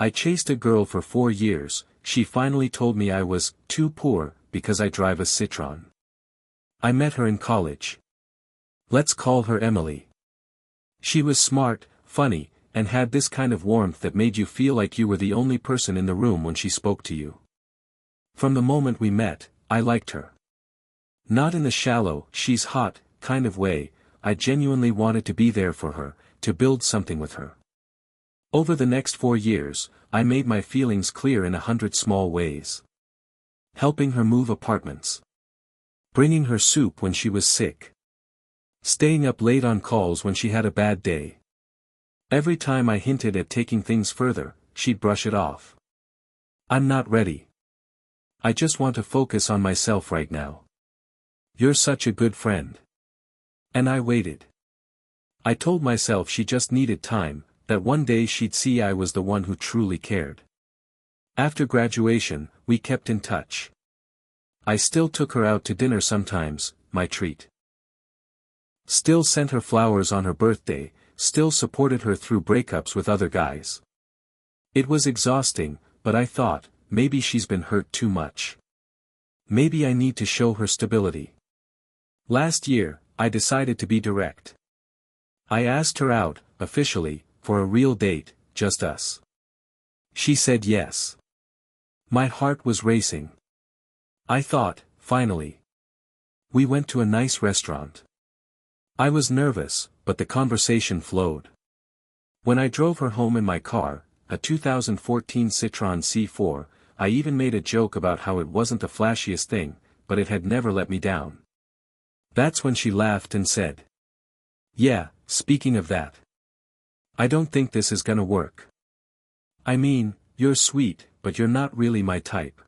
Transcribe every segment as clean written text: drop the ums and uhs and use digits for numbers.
I chased a girl for 4 years, she finally told me I was too poor because I drive a Citroën. I met her in college. Let's call her Emily. She was smart, funny, and had this kind of warmth that made you feel like you were the only person in the room when she spoke to you. From the moment we met, I liked her. Not in the shallow, she's hot, kind of way, I genuinely wanted to be there for her, to build something with her. Over the next 4 years, I made my feelings clear in 100 small ways. Helping her move apartments. Bringing her soup when she was sick. Staying up late on calls when she had a bad day. Every time I hinted at taking things further, she'd brush it off. I'm not ready. I just want to focus on myself right now. You're such a good friend. And I waited. I told myself she just needed time, that one day she'd see I was the one who truly cared. After graduation, we kept in touch. I still took her out to dinner sometimes, my treat. Still sent her flowers on her birthday, still supported her through breakups with other guys. It was exhausting, but I thought, maybe she's been hurt too much. Maybe I need to show her stability. Last year, I decided to be direct. I asked her out, officially, for a real date, just us. She said yes. My heart was racing. I thought, finally. We went to a nice restaurant. I was nervous, but the conversation flowed. When I drove her home in my car, a 2014 Citroën C4, I even made a joke about how it wasn't the flashiest thing, but it had never let me down. That's when she laughed and said, "Yeah, speaking of that. I don't think this is gonna work. I mean, you're sweet, but you're not really my type.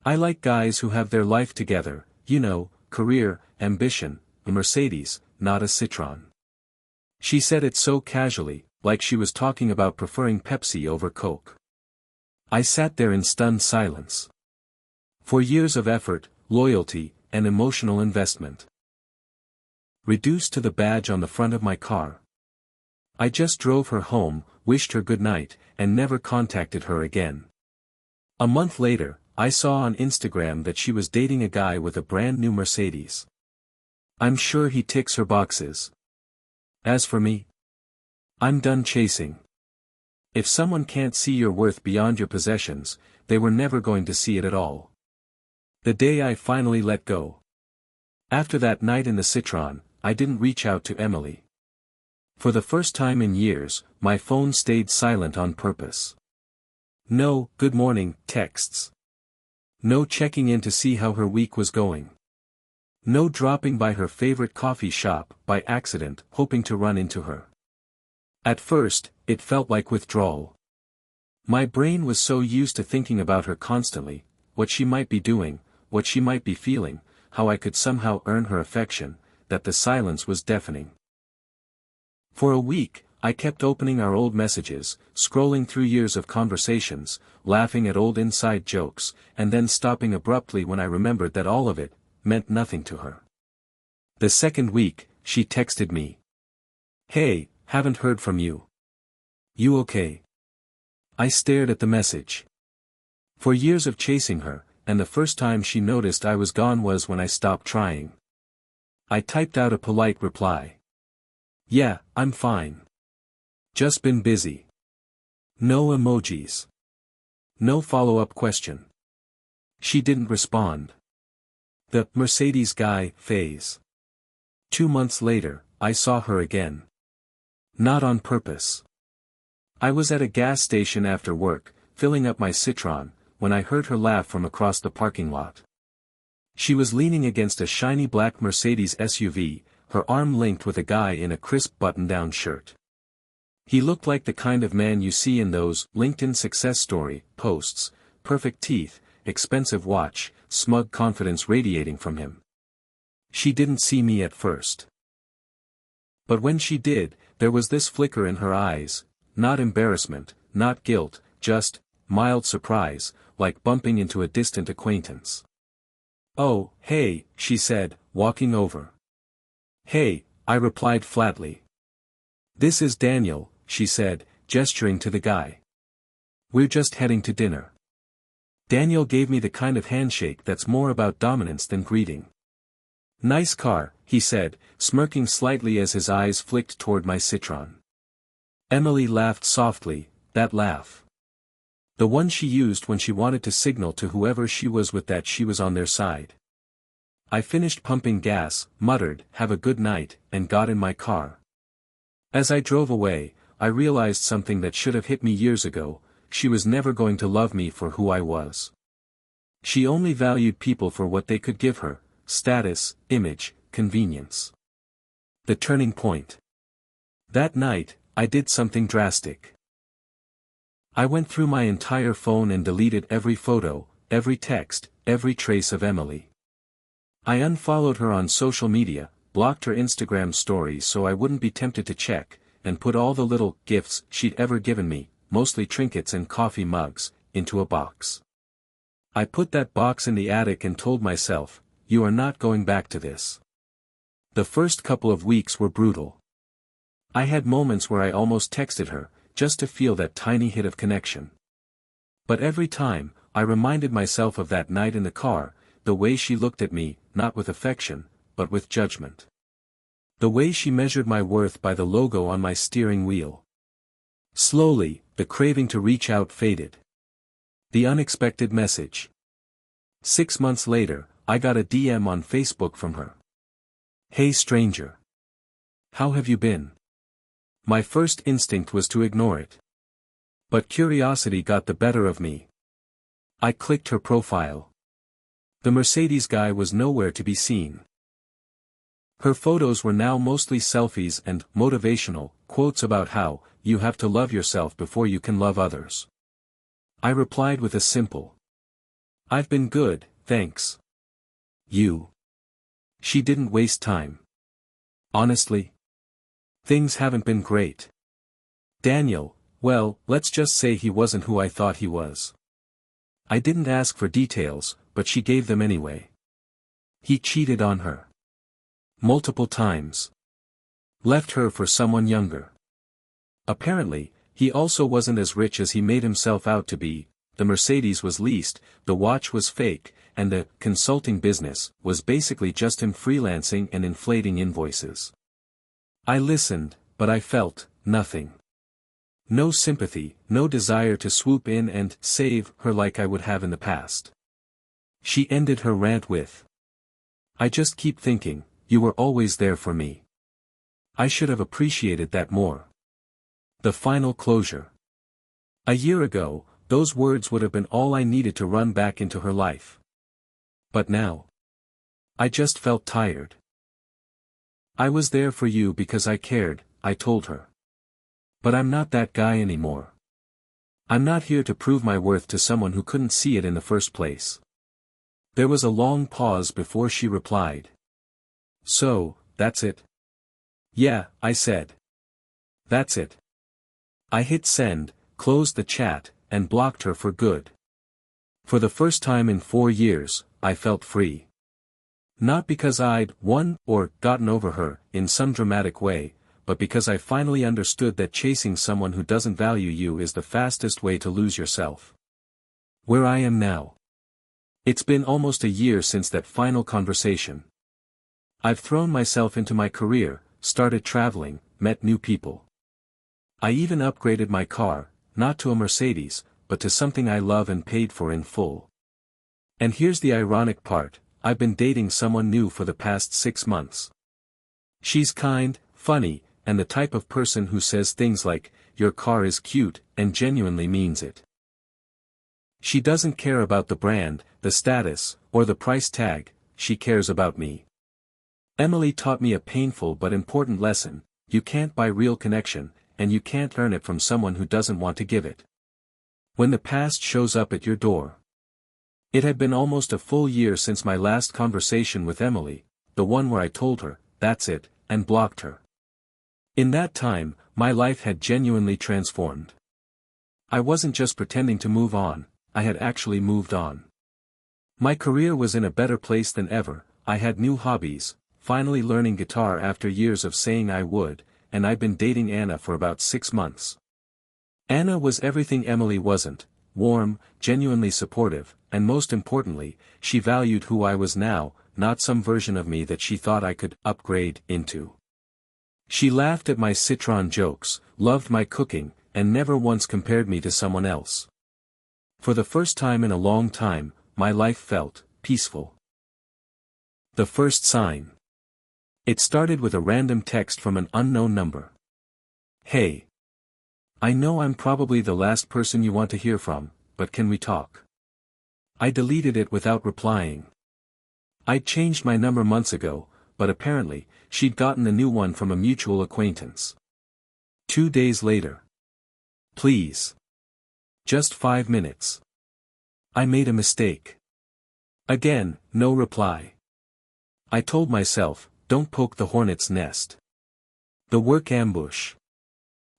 I like guys who have their life together, you know, career, ambition, a Mercedes, not a Citroën." She said it so casually, like she was talking about preferring Pepsi over Coke. I sat there in stunned silence. For years of effort, loyalty, and emotional investment. Reduced to the badge on the front of my car. I just drove her home, wished her good night, and never contacted her again. A month later, I saw on Instagram that she was dating a guy with a brand new Mercedes. I'm sure he ticks her boxes. As for me, I'm done chasing. If someone can't see your worth beyond your possessions, they were never going to see it at all. The day I finally let go. After that night in the Citroën, I didn't reach out to Emily. For the first time in years, my phone stayed silent on purpose. No good morning texts. No checking in to see how her week was going. No dropping by her favorite coffee shop by accident, hoping to run into her. At first, it felt like withdrawal. My brain was so used to thinking about her constantly, what she might be doing, what she might be feeling, how I could somehow earn her affection, that the silence was deafening. For a week, I kept opening our old messages, scrolling through years of conversations, laughing at old inside jokes, and then stopping abruptly when I remembered that all of it meant nothing to her. The second week, she texted me. "Hey, haven't heard from you. You okay?" I stared at the message. For years of chasing her, and the first time she noticed I was gone was when I stopped trying. I typed out a polite reply. "Yeah, I'm fine. Just been busy." No emojis. No follow-up question. She didn't respond. The Mercedes guy phase. 2 months later, I saw her again. Not on purpose. I was at a gas station after work, filling up my Citroën, when I heard her laugh from across the parking lot. She was leaning against a shiny black Mercedes SUV, her arm linked with a guy in a crisp button-down shirt. He looked like the kind of man you see in those LinkedIn success story posts, perfect teeth, expensive watch, smug confidence radiating from him. She didn't see me at first. But when she did, there was this flicker in her eyes, not embarrassment, not guilt, just mild surprise, like bumping into a distant acquaintance. "Oh, hey," she said, walking over. "Hey," I replied flatly. "This is Daniel," she said, gesturing to the guy. We're just heading to dinner. Daniel gave me the kind of handshake that's more about dominance than greeting. Nice car, he said, smirking slightly as his eyes flicked toward my Citroën. Emily laughed softly, that laugh. The one she used when she wanted to signal to whoever she was with that she was on their side. I finished pumping gas, muttered, "Have a good night," and got in my car. As I drove away, I realized something that should have hit me years ago: she was never going to love me for who I was. She only valued people for what they could give her: status, image, convenience. The turning point. That night, I did something drastic. I went through my entire phone and deleted every photo, every text, every trace of Emily. I unfollowed her on social media, blocked her Instagram stories so I wouldn't be tempted to check, and put all the little gifts she'd ever given me, mostly trinkets and coffee mugs, into a box. I put that box in the attic and told myself, "You are not going back to this." The first couple of weeks were brutal. I had moments where I almost texted her, just to feel that tiny hit of connection. But every time, I reminded myself of that night in the car, the way she looked at me, not with affection, but with judgment. The way she measured my worth by the logo on my steering wheel. Slowly, the craving to reach out faded. The unexpected message. 6 months later, I got a DM on Facebook from her. "Hey stranger. How have you been?" My first instinct was to ignore it. But curiosity got the better of me. I clicked her profile. The Mercedes guy was nowhere to be seen. Her photos were now mostly selfies and motivational quotes about how you have to love yourself before you can love others. I replied with a simple, "I've been good, thanks. You?" She didn't waste time. "Honestly, things haven't been great. Daniel, well, let's just say he wasn't who I thought he was." I didn't ask for details, but she gave them anyway. He cheated on her. Multiple times. Left her for someone younger. Apparently, he also wasn't as rich as he made himself out to be. The Mercedes was leased, the watch was fake, and the consulting business was basically just him freelancing and inflating invoices. I listened, but I felt nothing. No sympathy, no desire to swoop in and save her like I would have in the past. She ended her rant with, "I just keep thinking, you were always there for me. I should have appreciated that more." The final closure. A year ago, those words would have been all I needed to run back into her life. But now, I just felt tired. "I was there for you because I cared," I told her. "But I'm not that guy anymore. I'm not here to prove my worth to someone who couldn't see it in the first place." There was a long pause before she replied. "So, that's it?" "Yeah," I said. "That's it." I hit send, closed the chat, and blocked her for good. For the first time in 4 years, I felt free. Not because I'd won or gotten over her in some dramatic way, but because I finally understood that chasing someone who doesn't value you is the fastest way to lose yourself. Where I am now. It's been almost a year since that final conversation. I've thrown myself into my career, started traveling, met new people. I even upgraded my car, not to a Mercedes, but to something I love and paid for in full. And here's the ironic part: I've been dating someone new for the past 6 months. She's kind, funny, and the type of person who says things like, "Your car is cute," and genuinely means it. She doesn't care about the brand, the status, or the price tag. She cares about me. Emily taught me a painful but important lesson: you can't buy real connection, and you can't earn it from someone who doesn't want to give it. When the past shows up at your door. It had been almost a full year since my last conversation with Emily, the one where I told her, "That's it," and blocked her. In that time, my life had genuinely transformed. I wasn't just pretending to move on, I had actually moved on. My career was in a better place than ever, I had new hobbies, finally learning guitar after years of saying I would, and I'd been dating Anna for about 6 months. Anna was everything Emily wasn't: warm, genuinely supportive, and most importantly, she valued who I was now, not some version of me that she thought I could upgrade into. She laughed at my Citroën jokes, loved my cooking, and never once compared me to someone else. For the first time in a long time, my life felt peaceful. The first sign. It started with a random text from an unknown number. "Hey. I know I'm probably the last person you want to hear from, but can we talk?" I deleted it without replying. I'd changed my number months ago, but apparently, she'd gotten a new one from a mutual acquaintance. 2 days later. "Please. Just 5 minutes. I made a mistake." Again, no reply. I told myself, don't poke the hornet's nest. The work ambush.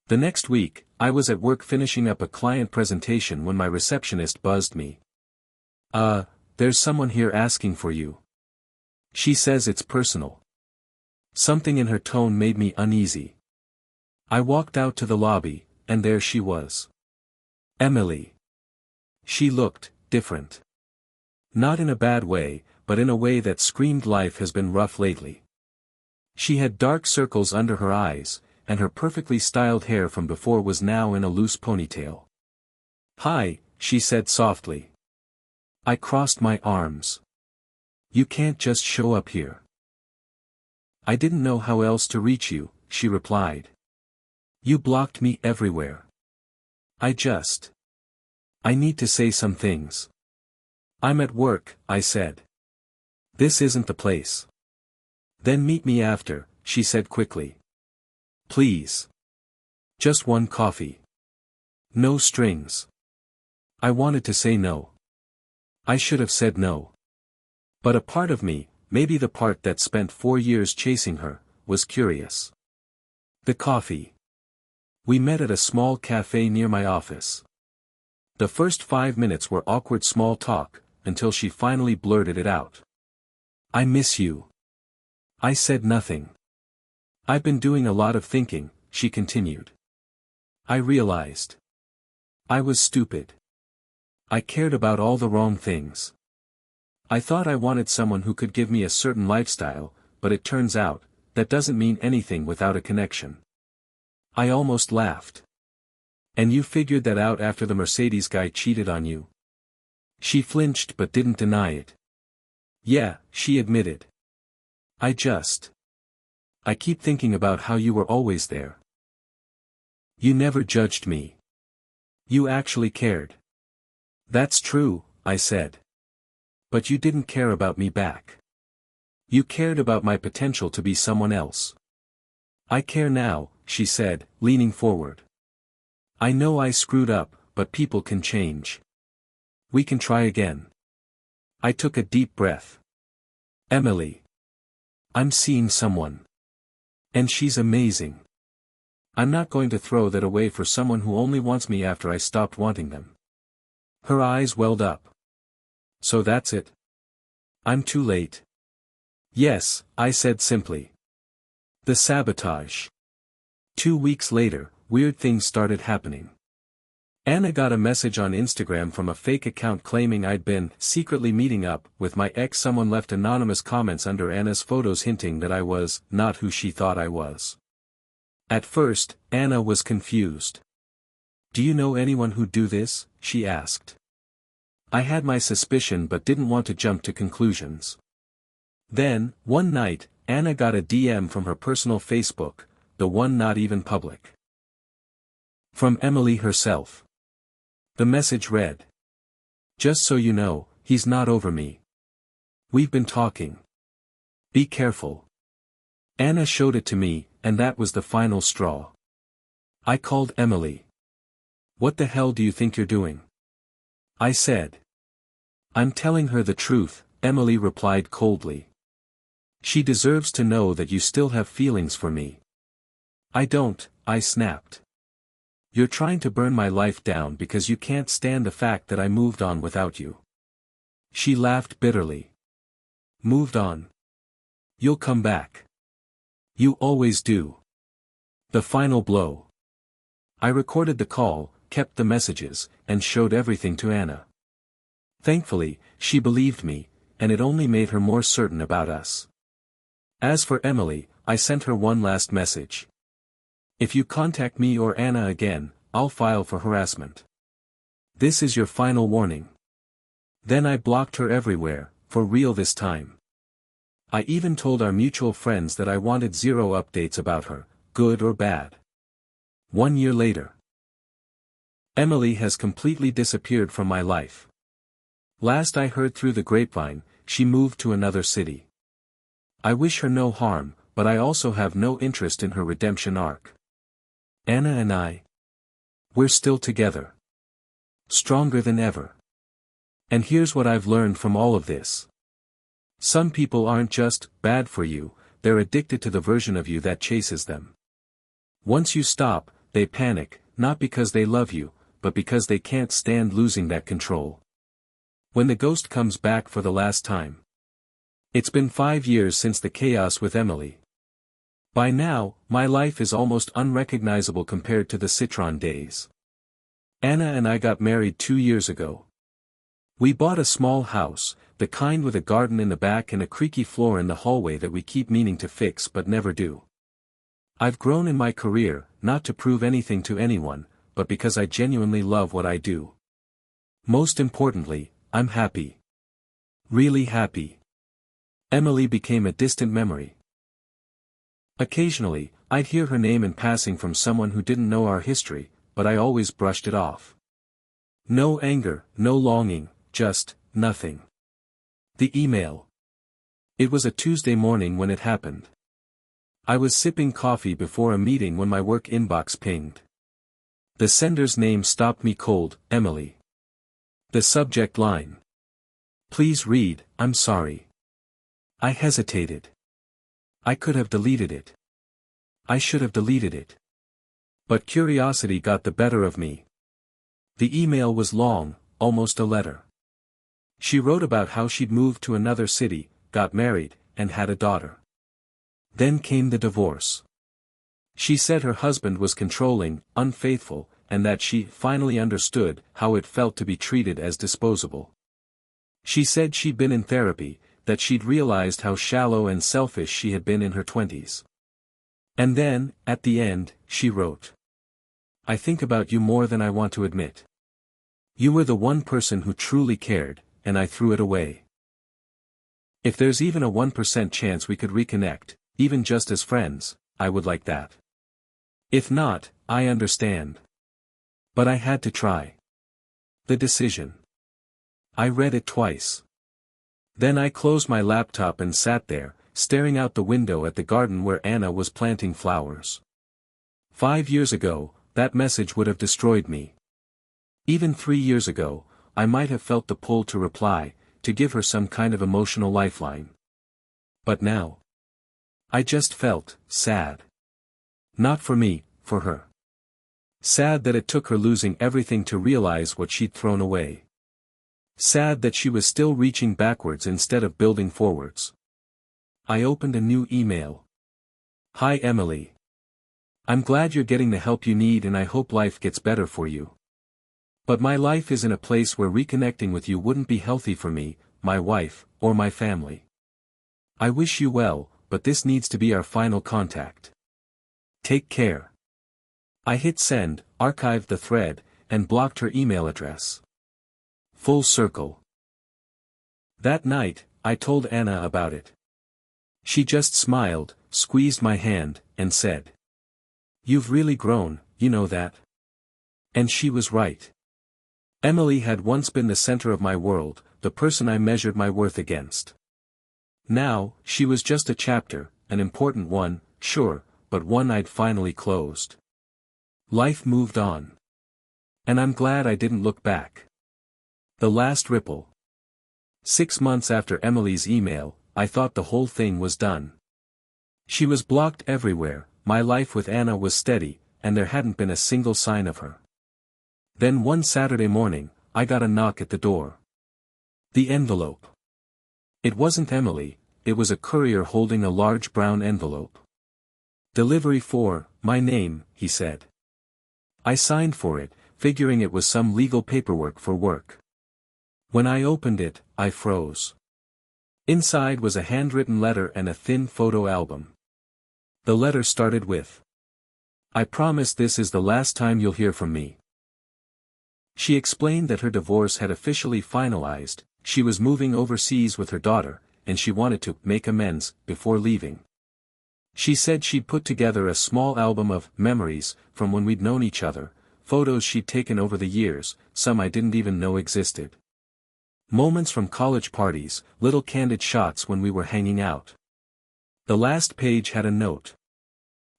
The next week, I was at work finishing up a client presentation when my receptionist buzzed me. There's someone here asking for you. She says it's personal." Something in her tone made me uneasy. I walked out to the lobby, and there she was. Emily. She looked different. Not in a bad way, but in a way that screamed life has been rough lately. She had dark circles under her eyes, and her perfectly styled hair from before was now in a loose ponytail. "Hi," she said softly. I crossed my arms. "You can't just show up here." "I didn't know how else to reach you," she replied. "You blocked me everywhere. I need to say some things." "I'm at work," I said. "This isn't the place." "Then meet me after," she said quickly. "Please. Just one coffee. No strings." I wanted to say no. I should have said no. But a part of me, maybe the part that spent 4 years chasing her, was curious. The coffee. We met at a small cafe near my office. The first 5 minutes were awkward small talk, until she finally blurted it out. "I miss you." I said nothing. "I've been doing a lot of thinking," she continued. I realized. I was stupid. I cared about all the wrong things. I thought I wanted someone who could give me a certain lifestyle, but it turns out, that doesn't mean anything without a connection. I almost laughed. "And you figured that out after the Mercedes guy cheated on you?" She flinched but didn't deny it. "Yeah," she admitted. I keep thinking about how you were always there. You never judged me. You actually cared." "That's true," I said. "But you didn't care about me back. You cared about my potential to be someone else." "I care now," she said, leaning forward. "I know I screwed up, but people can change. We can try again." I took a deep breath. "Emily. I'm seeing someone. And she's amazing. I'm not going to throw that away for someone who only wants me after I stopped wanting them." Her eyes welled up. "So that's it? I'm too late?" "Yes," I said simply. The sabotage. 2 weeks later, weird things started happening. Anna got a message on Instagram from a fake account claiming I'd been secretly meeting up with my ex. Someone left anonymous comments under Anna's photos hinting that I was not who she thought I was. At first, Anna was confused. "Do you know anyone who'd do this?" she asked. I had my suspicion but didn't want to jump to conclusions. Then, one night, Anna got a DM from her personal Facebook, the one not even public. From Emily herself. The message read. "Just so you know, he's not over me. We've been talking. Be careful." Anna showed it to me, and that was the final straw. I called Emily. "What the hell do you think you're doing?" I said. "I'm telling her the truth," Emily replied coldly. "She deserves to know that you still have feelings for me." "I don't," I snapped. "You're trying to burn my life down because you can't stand the fact that I moved on without you." She laughed bitterly. "Moved on? You'll come back. You always do." The final blow. I recorded the call, kept the messages, and showed everything to Anna. Thankfully, she believed me, and it only made her more certain about us. As for Emily, I sent her one last message. If you contact me or Anna again, I'll file for harassment. This is your final warning. Then I blocked her everywhere, for real this time. I even told our mutual friends that I wanted zero updates about her, good or bad. 1 year later. Emily has completely disappeared from my life. Last I heard through the grapevine, she moved to another city. I wish her no harm, but I also have no interest in her redemption arc. Anna and we're still together. Stronger than ever. And here's what I've learned from all of this. Some people aren't just bad for you, they're addicted to the version of you that chases them. Once you stop, they panic, not because they love you, but because they can't stand losing that control. When the ghost comes back for the last time. It's been 5 years since the chaos with Emily. By now, my life is almost unrecognizable compared to the Citroën days. Anna and I got married 2 years ago. We bought a small house, the kind with a garden in the back and a creaky floor in the hallway that we keep meaning to fix but never do. I've grown in my career, not to prove anything to anyone, but because I genuinely love what I do. Most importantly, I'm happy. Really happy. Emily became a distant memory. Occasionally, I'd hear her name in passing from someone who didn't know our history, but I always brushed it off. No anger, no longing, just nothing. The email. It was a Tuesday morning when it happened. I was sipping coffee before a meeting when my work inbox pinged. The sender's name stopped me cold, Emily. The subject line. Please read, I'm sorry. I hesitated. I could have deleted it. I should have deleted it. But curiosity got the better of me. The email was long, almost a letter. She wrote about how she'd moved to another city, got married, and had a daughter. Then came the divorce. She said her husband was controlling, unfaithful, and that she finally understood how it felt to be treated as disposable. She said she'd been in therapy, that she'd realized how shallow and selfish she had been in her 20s. And then, at the end, she wrote. I think about you more than I want to admit. You were the one person who truly cared, and I threw it away. If there's even a 1% chance we could reconnect, even just as friends, I would like that. If not, I understand. But I had to try. The decision. I read it twice. Then I closed my laptop and sat there, staring out the window at the garden where Anna was planting flowers. 5 years ago, that message would have destroyed me. Even 3 years ago, I might have felt the pull to reply, to give her some kind of emotional lifeline. But now, I just felt sad. Not for me, for her. Sad that it took her losing everything to realize what she'd thrown away. Sad that she was still reaching backwards instead of building forwards. I opened a new email. Hi Emily. I'm glad you're getting the help you need and I hope life gets better for you. But my life is in a place where reconnecting with you wouldn't be healthy for me, my wife, or my family. I wish you well, but this needs to be our final contact. Take care. I hit send, archived the thread, and blocked her email address. Full circle. That night, I told Anna about it. She just smiled, squeezed my hand, and said, You've really grown, you know that? And she was right. Emily had once been the center of my world, the person I measured my worth against. Now, she was just a chapter, an important one, sure, but one I'd finally closed. Life moved on. And I'm glad I didn't look back. The last ripple. 6 months after Emily's email, I thought the whole thing was done. She was blocked everywhere, my life with Anna was steady, and there hadn't been a single sign of her. Then one Saturday morning, I got a knock at the door. The envelope. It wasn't Emily, it was a courier holding a large brown envelope. Delivery for, my name, he said. I signed for it, figuring it was some legal paperwork for work. When I opened it, I froze. Inside was a handwritten letter and a thin photo album. The letter started with, "I promise this is the last time you'll hear from me." She explained that her divorce had officially finalized, she was moving overseas with her daughter, and she wanted to make amends before leaving. She said she'd put together a small album of memories from when we'd known each other, photos she'd taken over the years, some I didn't even know existed. Moments from college parties, little candid shots when we were hanging out. The last page had a note.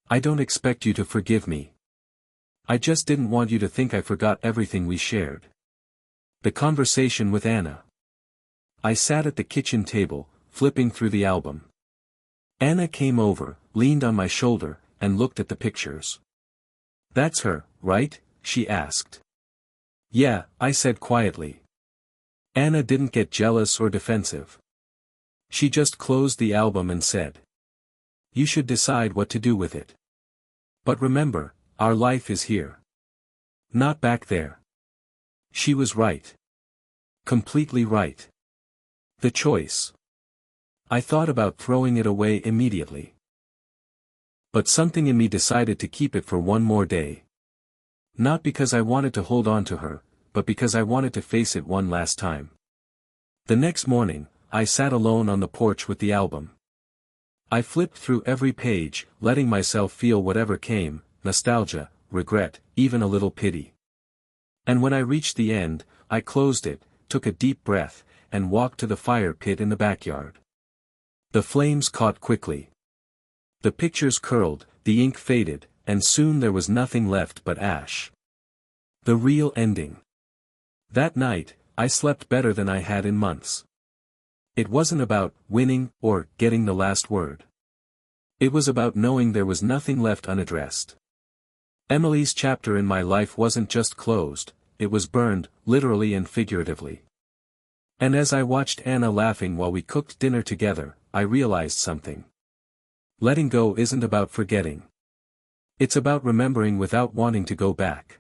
"I don't expect you to forgive me. I just didn't want you to think I forgot everything we shared." The conversation with Anna. I sat at the kitchen table, flipping through the album. Anna came over, leaned on my shoulder, and looked at the pictures. "That's her, right?" she asked. "Yeah," I said quietly. Anna didn't get jealous or defensive. She just closed the album and said, "You should decide what to do with it. But remember, our life is here. Not back there." She was right. Completely right. The choice. I thought about throwing it away immediately. But something in me decided to keep it for one more day. Not because I wanted to hold on to her, but because I wanted to face it one last time. The next morning, I sat alone on the porch with the album. I flipped through every page, letting myself feel whatever came, nostalgia, regret, even a little pity. And when I reached the end, I closed it, took a deep breath, and walked to the fire pit in the backyard. The flames caught quickly. The pictures curled, the ink faded, and soon there was nothing left but ash. The real ending. That night, I slept better than I had in months. It wasn't about winning or getting the last word. It was about knowing there was nothing left unaddressed. Emily's chapter in my life wasn't just closed, it was burned, literally and figuratively. And as I watched Anna laughing while we cooked dinner together, I realized something. Letting go isn't about forgetting. It's about remembering without wanting to go back.